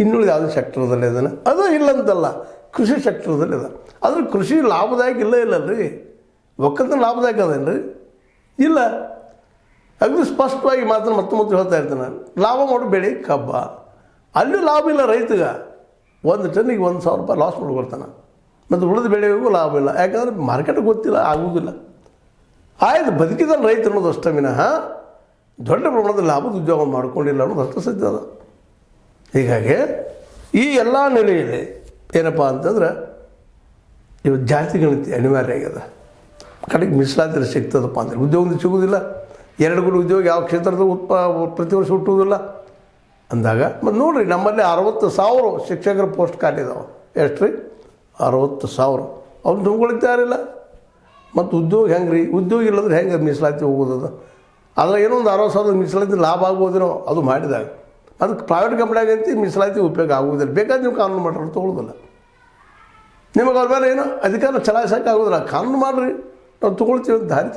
ಇನ್ನುಳಿದ ಯಾವುದೇ ಸೆಕ್ಟರ್ದಲ್ಲಿ ಅದನ್ನು ಅದು ಇಲ್ಲಂತಲ್ಲ, ಕೃಷಿ ಸೆಕ್ಟರ್ದಲ್ಲಿ ಅದ. ಆದರೆ ಕೃಷಿ ಲಾಭದಾಯಕ ಇಲ್ಲಲ್ರಿ, ಒಕ್ಕಲ್ತನ ಲಾಭದಾಯಕ ಅದೇನು ರೀ? ಇಲ್ಲ. ಅಗದಿ ಸ್ಪಷ್ಟವಾಗಿ ಮಾತ್ರ ಮತ್ತೆ ಹೇಳ್ತಾ ಇರ್ತೀನಿ ನಾನು, ಲಾಭ ಮಾಡೋ ಬೆಳೆ ಕಬ್ಬ. ಅಲ್ಲಿ ಲಾಭ ಇಲ್ಲ ರೈತಗೆ, 1 ಟನ್ನಿಗೆ 1,000 ರೂಪಾಯಿ ಲಾಸ್ ಮಾಡ್ಕೊಳ್ತಾನೆ. ಮತ್ತು ಉಳಿದ ಬೆಳೆಗೂ ಲಾಭ ಇಲ್ಲ, ಯಾಕಂದರೆ ಮಾರ್ಕೆಟ್ ಗೊತ್ತಿಲ್ಲ, ಆಗೋದಿಲ್ಲ. ಆಯ್ತು, ಬದುಕಿದಲ್ಲಿ ರೈತ ಅನ್ನೋದು ಅಷ್ಟೇ ವಿನಃ ದೊಡ್ಡ ಪ್ರಮಾಣದ ಲಾಭದ ಉದ್ಯೋಗ ಮಾಡ್ಕೊಂಡಿಲ್ಲ ಅನ್ನೋದು ಅಷ್ಟು ಸತ್ಯ ಅದ. ಹೀಗಾಗಿ ಈ ಎಲ್ಲ ನೆಲೆಯಲ್ಲಿ ಏನಪ್ಪ ಅಂತಂದ್ರೆ ಇವತ್ತು ಜಾತಿ ಗಣತಿ ಅನಿವಾರ್ಯ ಆಗ್ಯದ. ಕಡೆಗೆ ಮೀಸಲಾತಿ ಸಿಗ್ತದಪ್ಪ ಅಂದರೆ ಉದ್ಯೋಗದಿಂದ ಸಿಗೋದಿಲ್ಲ. 2 ಕೋಟಿ ಉದ್ಯೋಗ ಯಾವ ಕ್ಷೇತ್ರದ ಪ್ರತಿ ವರ್ಷ ಹುಟ್ಟುವುದಿಲ್ಲ ಅಂದಾಗ ಮತ್ತು ನೋಡಿರಿ, ನಮ್ಮಲ್ಲಿ 60,000 ಶಿಕ್ಷಕರ ಪೋಸ್ಟ್ ಖಾಲಿ ಇದಾವೆ. ಎಷ್ಟು ರೀ? 60,000. ಅವ್ರು ತುಂಬ್ಕೊಳಕ್ಕೆ ತಯಾರಿಲ್ಲ. ಮತ್ತು ಉದ್ಯೋಗ ಹೆಂಗೆ ರೀ? ಉದ್ಯೋಗ ಇಲ್ಲದ್ರೆ ಹೆಂಗೆ ಮೀಸಲಾತಿ ಹೋಗೋದದ? ಆದರೆ ಏನೋ ಒಂದು 60,000 ಮೀಸಲಾತಿ ಲಾಭ ಆಗ್ಬೋದೇನೋ ಅದು ಮಾಡಿದಾಗ. ಅದಕ್ಕೆ ಪ್ರೈವೇಟ್ ಕಂಪ್ನಿಯಾಗ ಅಂತ ಮೀಸಲಾತಿ ಉಪಯೋಗ ಆಗುವುದಿಲ್ಲ. ಬೇಕಾದ್ರೆ ನೀವು ಕಾನೂನು ಮಾಡ್ರೆ ತೊಗೊಳ್ಳೋದಿಲ್ಲ. ನಿಮಗೆ ಅವ್ರ ಮೇಲೆ ಏನೋ ಅಧಿಕಾರ ಚಲಾಯಿಸೋಕೆ ಆಗೋದಿಲ್ಲ. ಕಾನೂನು ಮಾಡಿರಿ, ನಾವು ತೊಗೊಳ್ತೀವಿ ಅಂತ ದಾರಿ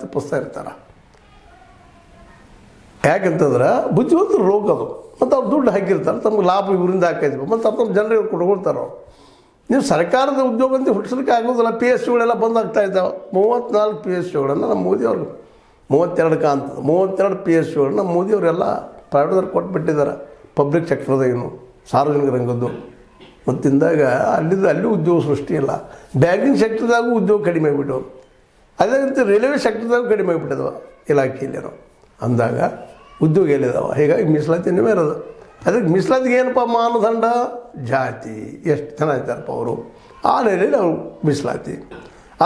ತಪ್ಪಿಸ್ತಾ ಇರ್ತಾರೆ. ಯಾಕಂತಂದ್ರೆ ಬುದ್ಧಿವಂತರು ರೋಗ ಅದು. ಮತ್ತು ಅವ್ರು ದುಡ್ಡು ಹಾಕಿರ್ತಾರೆ, ತಮ್ಗೆ ಲಾಭ ಇವರಿಂದ ಹಾಕೈತಿ, ಮತ್ತು ತಮ್ಮ ಜನರಿಗೆ ಕೊಡ್ಕೊಳ್ತಾರೆ ಅವ್ರು. ನೀವು ಸರ್ಕಾರದ ಉದ್ಯೋಗ ಅಂತ ಹುಟ್ಟಿಸ್ಲಿಕ್ಕೆ ಆಗೋದಿಲ್ಲ. PSUಗಳೆಲ್ಲ ಬಂದಾಗ್ತಾ ಇದ್ದಾವೆ. 34 PSUಗಳನ್ನು ನಮ್ಮ ಮೋದಿಯವ್ರಿಗೆ 32 PSUಗಳನ್ನ ನಮ್ಮ ಮೋದಿಯವರೆಲ್ಲ ಪ್ರೈವೇಟ್ದವ್ರು ಕೊಟ್ಬಿಟ್ಟಿದ್ದಾರೆ. ಪಬ್ಲಿಕ್ ಸೆಕ್ಟರ್ದಾಗೇನು ಸಾರ್ವಜನಿಕ ರಂಗದ್ದು ಮತ್ತಿಂದಾಗ ಅಲ್ಲಿ ಉದ್ಯೋಗ ಸೃಷ್ಟಿ ಇಲ್ಲ. ಬ್ಯಾಂಕಿಂಗ್ ಸೆಕ್ಟರ್ದಾಗೂ ಉದ್ಯೋಗ ಕಡಿಮೆ ಆಗಿಬಿಟ್ಟವು. ಅದೇ ರೀತಿ ರೈಲ್ವೆ ಸೆಕ್ಟರ್ದಾಗೂ ಕಡಿಮೆ ಆಗಿಬಿಟ್ಟಿದಾವೆ ಇಲಾಖೆಯಲ್ಲೇನೋ ಅಂದಾಗ ಉದ್ಯೋಗ ಎಲ್ಲಿದಾವೆ. ಹೀಗಾಗಿ ಮೀಸಲಾತಿ ಇರೋದು. ಅದಕ್ಕೆ ಮೀಸಲಾತಿಗೆ ಏನಪ್ಪ ಮಾನದಂಡ? ಜಾತಿ ಎಷ್ಟು ಜನ ಇದ್ದಾರಪ್ಪ ಅವರು, ಆ ನೆಲೆಯಲ್ಲಿ ಅವ್ರು ಮೀಸಲಾತಿ.